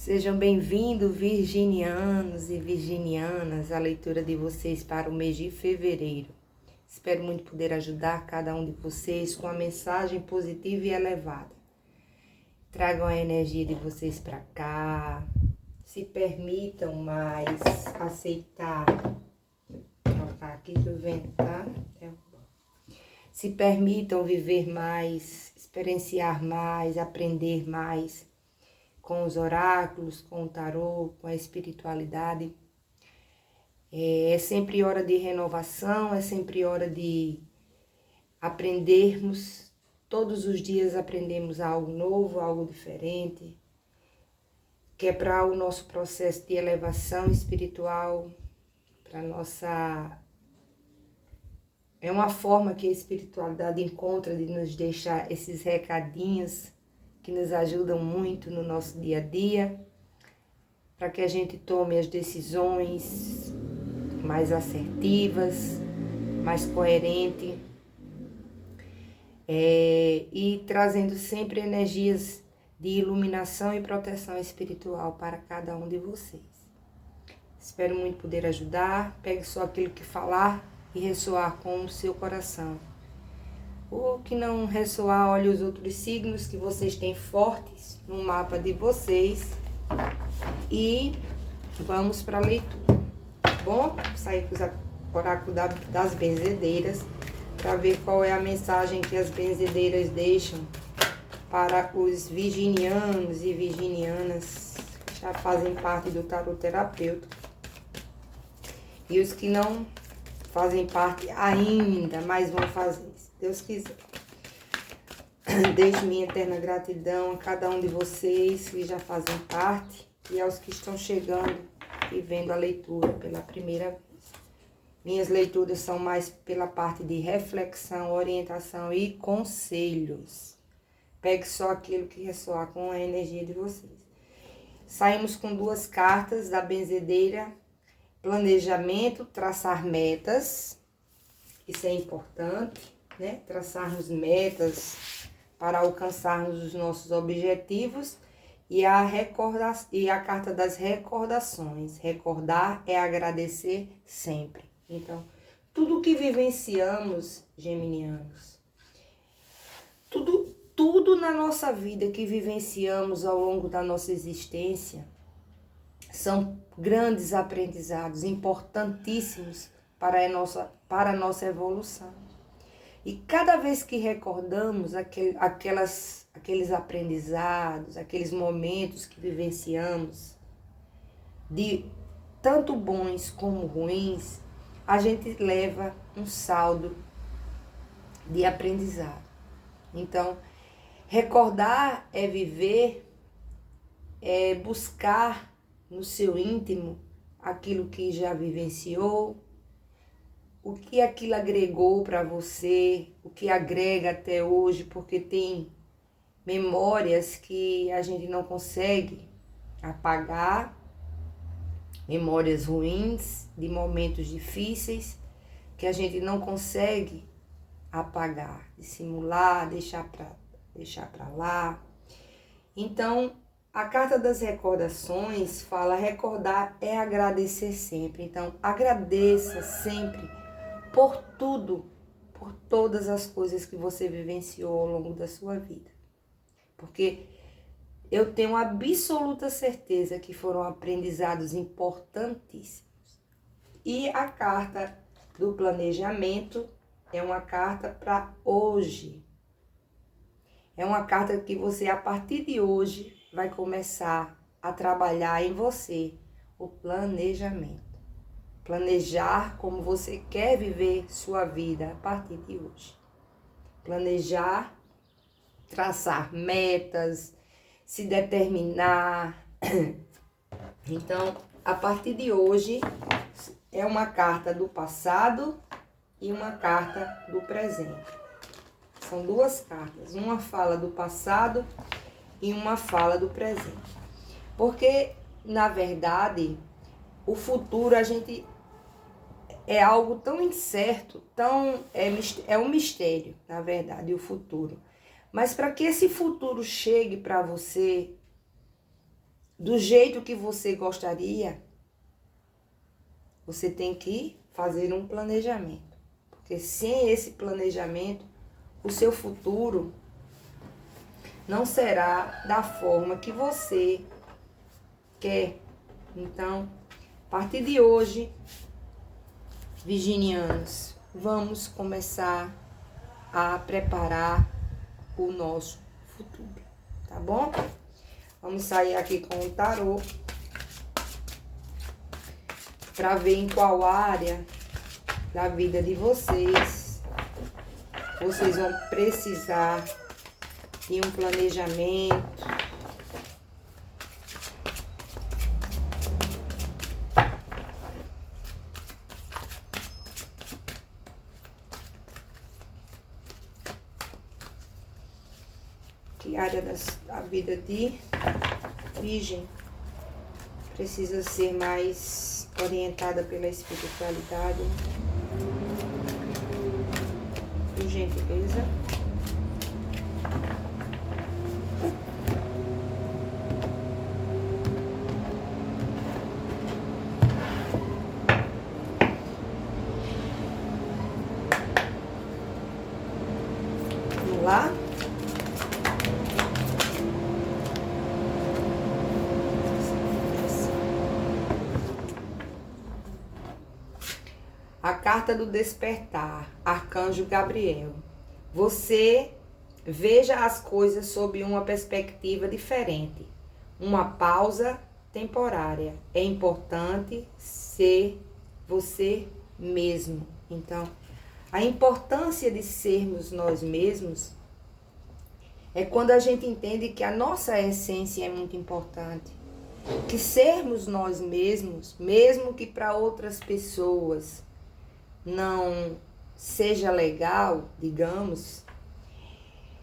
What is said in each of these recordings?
Sejam bem-vindos, virginianos e virginianas, à leitura de vocês para o mês de fevereiro. Espero muito poder ajudar cada um de vocês com a mensagem positiva e elevada. Tragam a energia de vocês para cá, se permitam mais aceitar. Vou trocar aqui que o vento tá. Se permitam viver mais, experienciar mais, aprender mais com os oráculos, com o tarô, com a espiritualidade. É sempre hora de renovação, é sempre hora de aprendermos. Todos os dias aprendemos algo novo, algo diferente, que é para o nosso processo de elevação espiritual, para nossa... É uma forma que a espiritualidade encontra de nos deixar esses recadinhos que nos ajudam muito no nosso dia a dia, para que a gente tome as decisões mais assertivas, mais coerentes, e trazendo sempre energias de iluminação e proteção espiritual para cada um de vocês. Espero muito poder ajudar. Pegue só aquilo que falar e ressoar com o seu coração. O que não ressoar, olhe os outros signos que vocês têm fortes no mapa de vocês. E vamos para a leitura, tá bom? Vou sair com o oráculo das benzedeiras para ver qual é a mensagem que as benzedeiras deixam para os virginianos e virginianas que já fazem parte do tarot terapêutico. E os que não fazem parte ainda, mas vão fazer. Deus quiser. Deixo minha eterna gratidão a cada um de vocês que já fazem parte e aos que estão chegando e vendo a leitura pela primeira vez. Minhas leituras são mais pela parte de reflexão, orientação e conselhos. Pegue só aquilo que ressoar com a energia de vocês. Saímos com duas cartas da benzedeira: planejamento, traçar metas. Isso é importante, né? Traçarmos metas para alcançarmos os nossos objetivos. E a carta das recordações. Recordar é agradecer sempre. Então, tudo que vivenciamos, geminianos, tudo na nossa vida que vivenciamos ao longo da nossa existência são grandes aprendizados, importantíssimos para a nossa evolução. E cada vez que recordamos aqueles aprendizados, aqueles momentos que vivenciamos, de tanto bons como ruins, a gente leva um saldo de aprendizado. Então, recordar é viver, é buscar no seu íntimo aquilo que já vivenciou, o que aquilo agregou para você, o que agrega até hoje, porque tem memórias que a gente não consegue apagar, memórias ruins, de momentos difíceis, que a gente não consegue apagar, dissimular, deixar para lá. Então, a carta das recordações fala: recordar é agradecer sempre. Então, agradeça sempre por tudo, por todas as coisas que você vivenciou ao longo da sua vida. Porque eu tenho absoluta certeza que foram aprendizados importantíssimos. E a carta do planejamento é uma carta para hoje. É uma carta que você, a partir de hoje, vai começar a trabalhar em você o planejamento. Planejar como você quer viver sua vida a partir de hoje. Planejar, traçar metas, se determinar. Então, a partir de hoje, é uma carta do passado e uma carta do presente. São duas cartas, uma fala do passado e uma fala do presente. Porque, na verdade, o futuro é algo tão incerto, é um mistério, na verdade, o futuro. Mas para que esse futuro chegue para você do jeito que você gostaria, você tem que fazer um planejamento. Porque sem esse planejamento, o seu futuro não será da forma que você quer. Então, a partir de hoje, virginianos, vamos começar a preparar o nosso futuro, tá bom? Vamos sair aqui com o tarô para ver em qual área da vida de vocês vão precisar de um planejamento. Que área da vida de Virgem precisa ser mais orientada pela espiritualidade, por gentileza. Vamos lá? A carta do despertar, Arcanjo Gabriel. Você veja as coisas sob uma perspectiva diferente. Uma pausa temporária. É importante ser você mesmo. Então, a importância de sermos nós mesmos é quando a gente entende que a nossa essência é muito importante. Que sermos nós mesmos, mesmo que para outras pessoas não seja legal, digamos,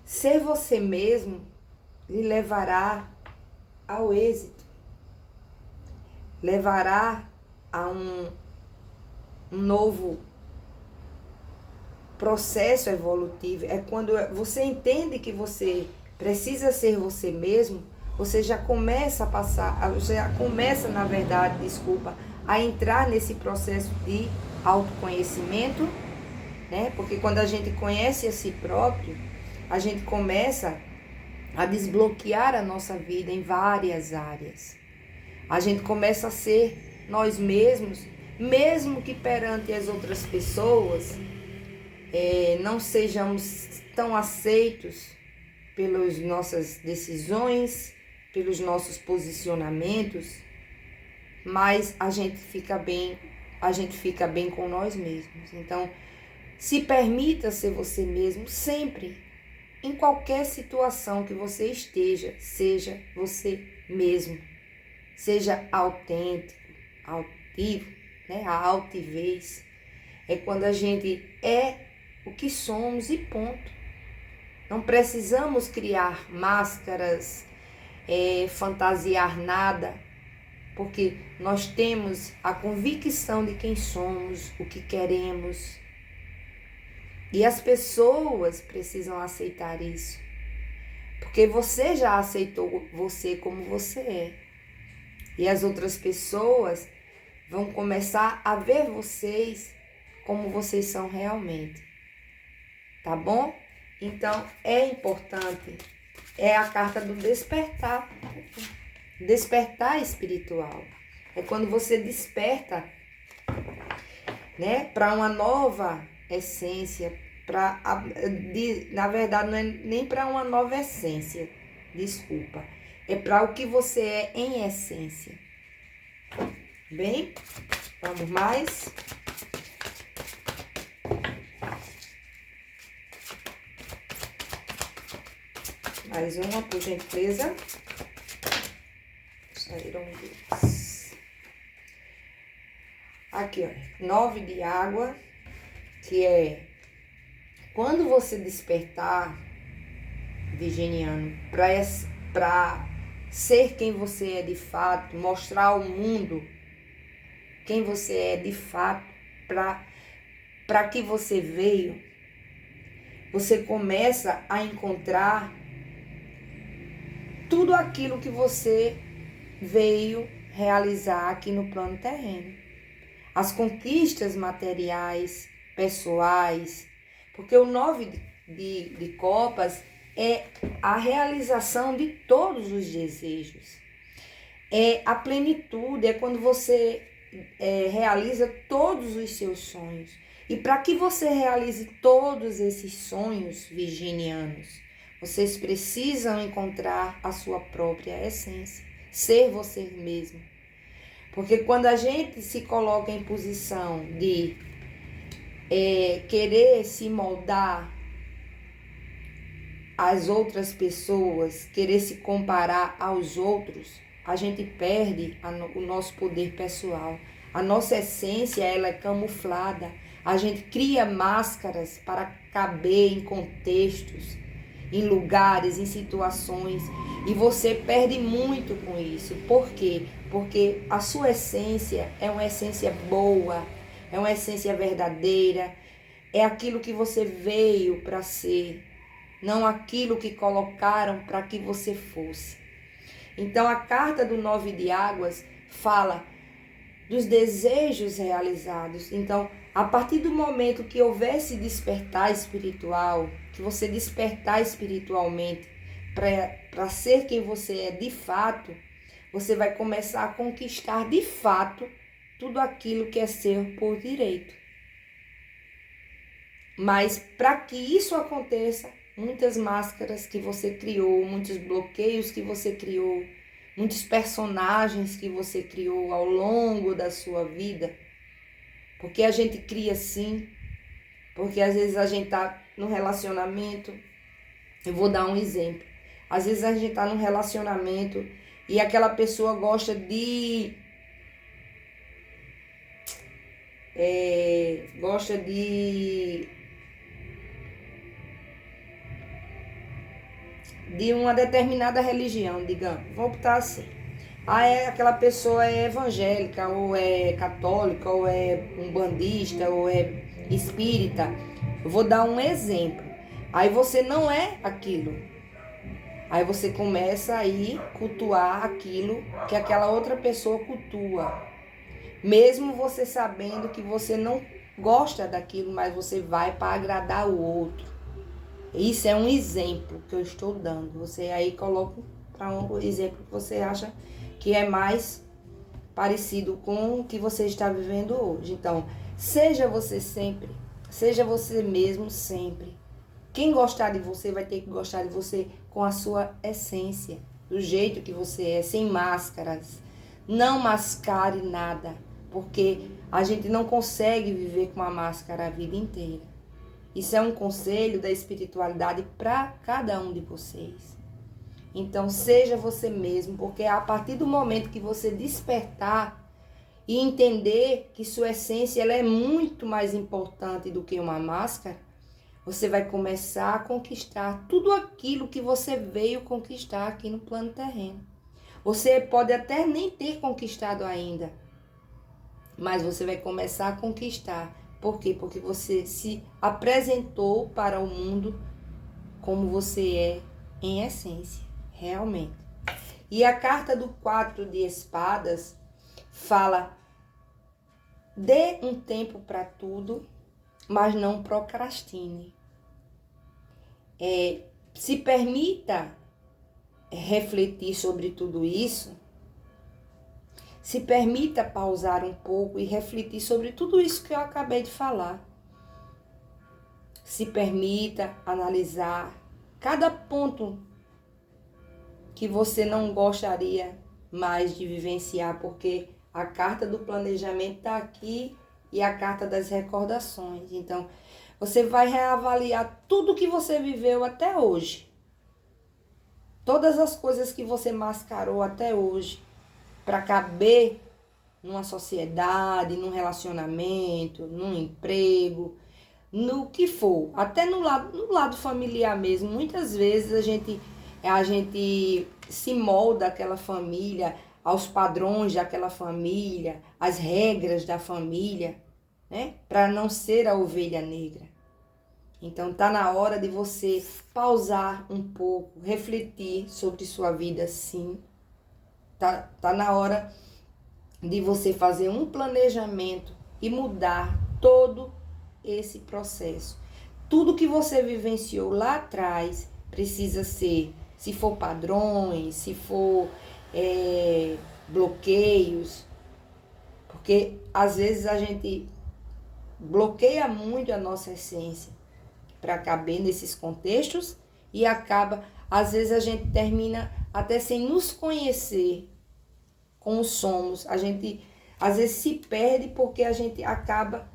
ser você mesmo lhe levará ao êxito, levará a um novo processo evolutivo. É quando você entende que você precisa ser você mesmo, você já começa a passar, já começa, na verdade, a entrar nesse processo de autoconhecimento, né? Porque quando a gente conhece a si próprio, a gente começa a desbloquear a nossa vida em várias áreas. A gente começa a ser nós mesmos, mesmo que perante as outras pessoas não sejamos tão aceitos pelas nossas decisões, pelos nossos posicionamentos, mas a gente fica bem com nós mesmos. Então, se permita ser você mesmo sempre, em qualquer situação que você esteja, seja você mesmo. Seja autêntico, altivo, né? A altivez é quando a gente é o que somos e ponto. Não precisamos criar máscaras, fantasiar nada, porque nós temos a convicção de quem somos, o que queremos. E as pessoas precisam aceitar isso, porque você já aceitou você como você é. E as outras pessoas vão começar a ver vocês como vocês são realmente. Tá bom? Então, é importante. É a carta do despertar. Despertar espiritual. É quando você desperta, né, para uma nova essência. Na verdade, não é nem para uma nova essência. Desculpa. É para o que você é em essência. Bem, vamos mais. Mais uma, por gentileza. Saíram duas. Aqui, ó. 9 de água, que é quando você despertar, virginiano, para ser quem você é de fato, mostrar ao mundo quem você é de fato, para que você veio, você começa a encontrar tudo aquilo que você veio realizar aqui no plano terreno. As conquistas materiais, pessoais, porque o 9 de copas é a realização de todos os desejos. É a plenitude, é quando você realiza todos os seus sonhos. E para que você realize todos esses sonhos virginianos, vocês precisam encontrar a sua própria essência, ser você mesmo. Porque quando a gente se coloca em posição de querer se moldar às outras pessoas, querer se comparar aos outros, a gente perde o nosso poder pessoal. A nossa essência, ela é camuflada. A gente cria máscaras para caber em contextos, em lugares, em situações. E você perde muito com isso. Por quê? Porque a sua essência é uma essência boa, é uma essência verdadeira, é aquilo que você veio para ser, não aquilo que colocaram para que você fosse. Então a carta do 9 de águas fala dos desejos realizados. Então, a partir do momento que houver esse despertar espiritual, que você despertar espiritualmente para ser quem você é de fato, você vai começar a conquistar de fato tudo aquilo que é seu por direito. Mas para que isso aconteça, muitas máscaras que você criou, muitos bloqueios que você criou, muitos personagens que você criou ao longo da sua vida, porque a gente cria sim, porque às vezes a gente está no relacionamento, eu vou dar um exemplo, às vezes a gente está num relacionamento e aquela pessoa gosta de uma determinada religião, digamos, vamos botar assim. Aquela pessoa é evangélica, ou é católica, ou é umbandista, ou é espírita. Eu vou dar um exemplo. Aí você não é aquilo. Aí você começa a ir cultuar aquilo que aquela outra pessoa cultua. Mesmo você sabendo que você não gosta daquilo, mas você vai para agradar o outro. Isso é um exemplo que eu estou dando. Você aí coloca para um exemplo que você acha que é mais parecido com o que você está vivendo hoje. Então, seja você sempre, seja você mesmo sempre. Quem gostar de você vai ter que gostar de você com a sua essência, do jeito que você é, sem máscaras. Não mascare nada, porque a gente não consegue viver com uma máscara a vida inteira. Isso é um conselho da espiritualidade para cada um de vocês. Então, seja você mesmo, porque a partir do momento que você despertar e entender que sua essência ela é muito mais importante do que uma máscara, você vai começar a conquistar tudo aquilo que você veio conquistar aqui no plano terreno. Você pode até nem ter conquistado ainda, mas você vai começar a conquistar. Por quê? Porque você se apresentou para o mundo como você é em essência. Realmente. E a carta do 4 de espadas fala: dê um tempo para tudo, mas não procrastine. Se permita refletir sobre tudo isso. Se permita pausar um pouco e refletir sobre tudo isso que eu acabei de falar. Se permita analisar cada ponto que você não gostaria mais de vivenciar, porque a carta do planejamento está aqui e a carta das recordações. Então, você vai reavaliar tudo que você viveu até hoje. Todas as coisas que você mascarou até hoje para caber numa sociedade, num relacionamento, num emprego, no que for, até no lado familiar mesmo. Muitas vezes a gente se molda aquela família, aos padrões daquela família, às regras da família, né? Para não ser a ovelha negra. Então tá na hora de você pausar um pouco, refletir sobre sua vida, sim. tá na hora de você fazer um planejamento e mudar todo esse processo. Tudo que você vivenciou lá atrás precisa ser, se for padrões, se for bloqueios, porque às vezes a gente bloqueia muito a nossa essência para caber nesses contextos e acaba, às vezes a gente termina até sem nos conhecer como somos. A gente às vezes se perde porque a gente acaba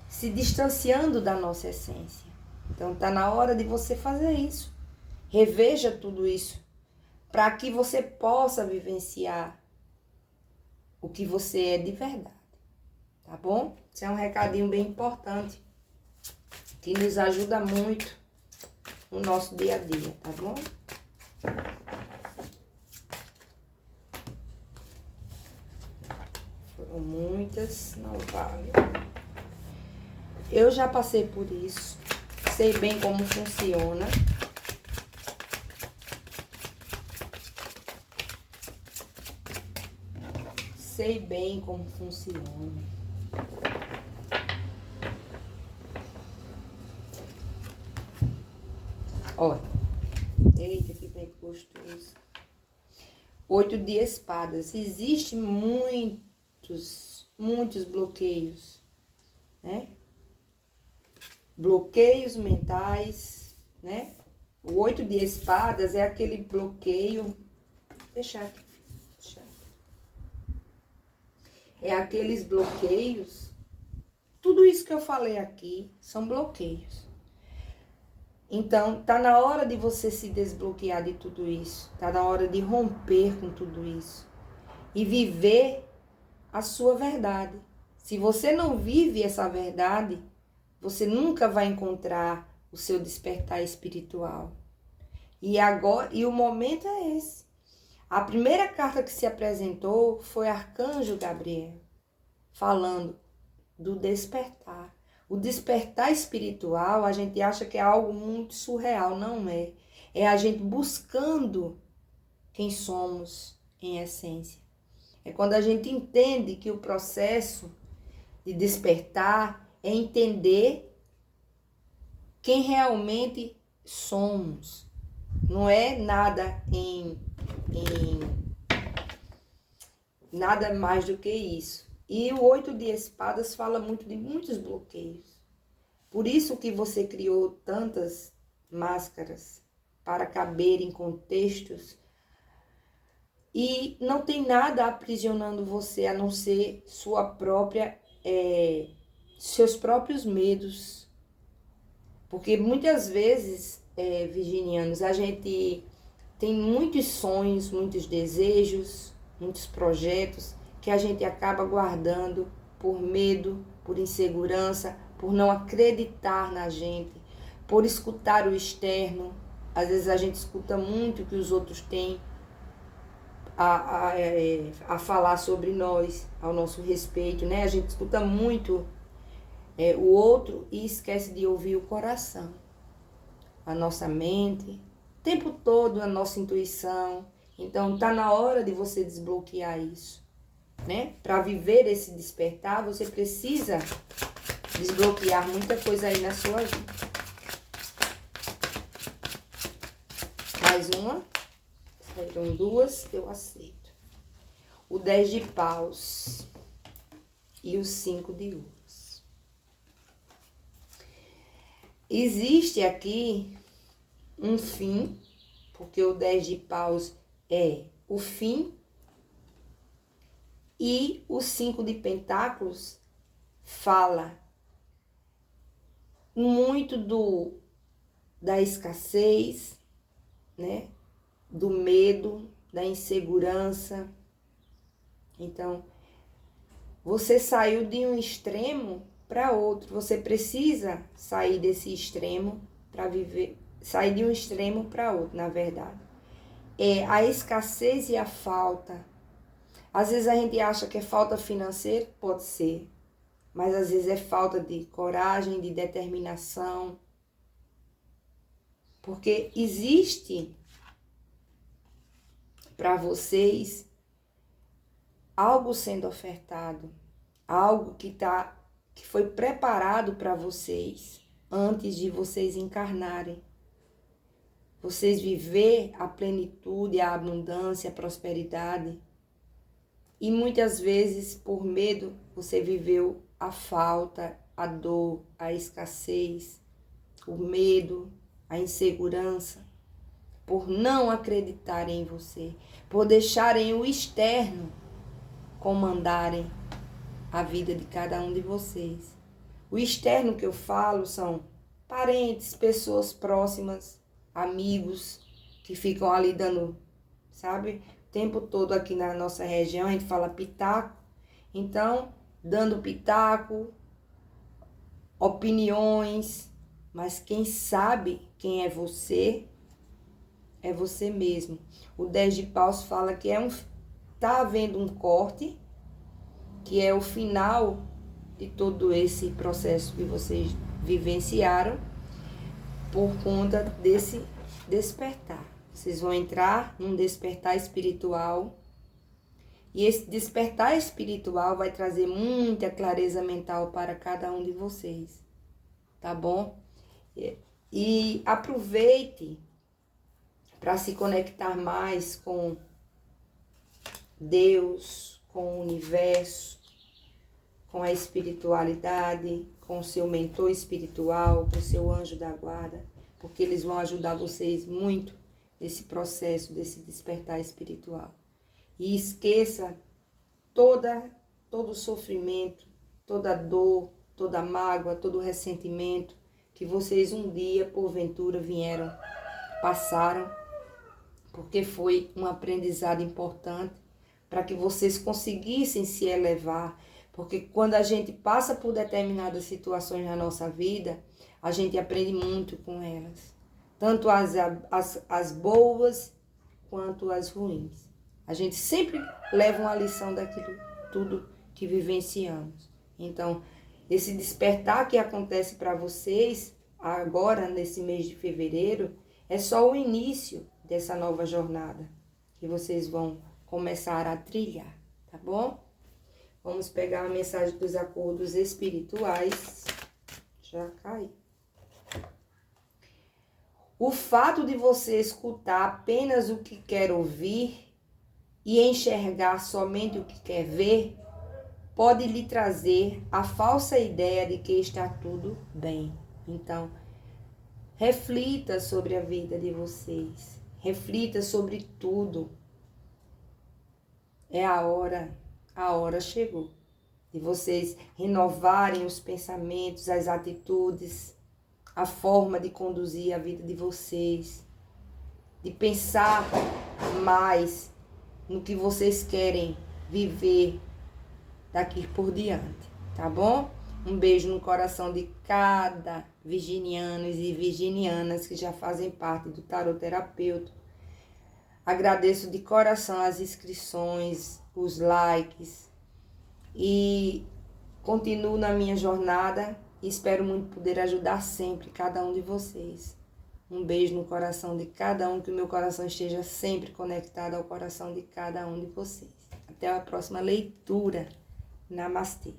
se distanciando da nossa essência. Então tá na hora de você fazer isso. Reveja tudo isso para que você possa vivenciar o que você é de verdade. Tá bom? Isso é um recadinho bem importante que nos ajuda muito no nosso dia a dia, tá bom? Foram muitas, não vale. Eu já passei por isso, sei bem como funciona. Sei bem como funciona. Olha, eita, que bem gostoso. 8 de espadas. Existem muitos bloqueios, né? Bloqueios mentais, né? O 8 de espadas é aquele bloqueio. Deixa aqui. É aqueles bloqueios. Tudo isso que eu falei aqui são bloqueios. Então, tá na hora de você se desbloquear de tudo isso. Tá na hora de romper com tudo isso. E viver a sua verdade. Se você não vive essa verdade, você nunca vai encontrar o seu despertar espiritual. E o momento é esse. A primeira carta que se apresentou foi Arcanjo Gabriel, falando do despertar. O despertar espiritual, a gente acha que é algo muito surreal, não é? É a gente buscando quem somos em essência. É quando a gente entende que o processo de despertar é entender quem realmente somos. Não é nada nada mais do que isso. E o 8 de espadas fala muito de muitos bloqueios. Por isso que você criou tantas máscaras para caber em contextos. E não tem nada aprisionando você a não ser seus próprios medos. Porque muitas vezes, virginianos, a gente tem muitos sonhos, muitos desejos, muitos projetos que a gente acaba guardando por medo, por insegurança, por não acreditar na gente, por escutar o externo. Às vezes a gente escuta muito o que os outros têm a falar sobre nós, ao nosso respeito, né? A gente escuta muito o outro e esquece de ouvir o coração, a nossa mente, o tempo todo a nossa intuição. Então tá na hora de você desbloquear isso, né? Para viver esse despertar, você precisa desbloquear muita coisa aí na sua vida. Mais uma. Saíram 2, eu aceito. O 10 de paus e o 5 de ouros. Existe aqui um fim, porque o 10 de paus é o fim, e o 5 de pentáculos fala muito da escassez, né? Do medo, da insegurança. Então, você saiu de um extremo para outro. Você precisa sair desse extremo para viver, sair de um extremo para outro, na verdade. É a escassez e a falta. Às vezes a gente acha que é falta financeira, pode ser, mas às vezes é falta de coragem, de determinação. Porque existe para vocês algo sendo ofertado, algo que foi preparado para vocês antes de vocês encarnarem. Vocês viver a plenitude, a abundância, a prosperidade. E muitas vezes, por medo, você viveu a falta, a dor, a escassez, o medo, a insegurança, por não acreditarem em você, por deixarem o externo comandarem a vida de cada um de vocês. O externo que eu falo são parentes, pessoas próximas, amigos que ficam ali dando, sabe? O tempo todo aqui na nossa região a gente fala pitaco. Então, dando pitaco, opiniões, mas quem sabe quem é você mesmo. O 10 de paus fala que tá havendo um corte, que é o final de todo esse processo que vocês vivenciaram por conta desse despertar. Vocês vão entrar num despertar espiritual e esse despertar espiritual vai trazer muita clareza mental para cada um de vocês, tá bom? E aproveite para se conectar mais com Deus, com o universo, com a espiritualidade, com o seu mentor espiritual, com o seu anjo da guarda, porque eles vão ajudar vocês muito nesse processo, desse despertar espiritual. E esqueça todo o sofrimento, toda dor, toda mágoa, todo o ressentimento que vocês um dia, porventura, passaram, porque foi um aprendizado importante para que vocês conseguissem se elevar. Porque quando a gente passa por determinadas situações na nossa vida, a gente aprende muito com elas. Tanto as boas quanto as ruins. A gente sempre leva uma lição daquilo tudo que vivenciamos. Então, esse despertar que acontece para vocês agora, nesse mês de fevereiro, é só o início dessa nova jornada que vocês vão começar a trilhar, tá bom? Vamos pegar a mensagem dos acordos espirituais. Já cai. O fato de você escutar apenas o que quer ouvir e enxergar somente o que quer ver pode lhe trazer a falsa ideia de que está tudo bem. Então, reflita sobre a vida de vocês. Reflita sobre tudo. É a hora chegou de vocês renovarem os pensamentos, as atitudes, a forma de conduzir a vida de vocês, de pensar mais no que vocês querem viver daqui por diante, tá bom? Um beijo no coração de cada virginianos e virginianas que já fazem parte do Tarot Terapeuta. Agradeço de coração as inscrições, os likes e continuo na minha jornada e espero muito poder ajudar sempre cada um de vocês. Um beijo no coração de cada um, que o meu coração esteja sempre conectado ao coração de cada um de vocês. Até a próxima leitura. Namastê.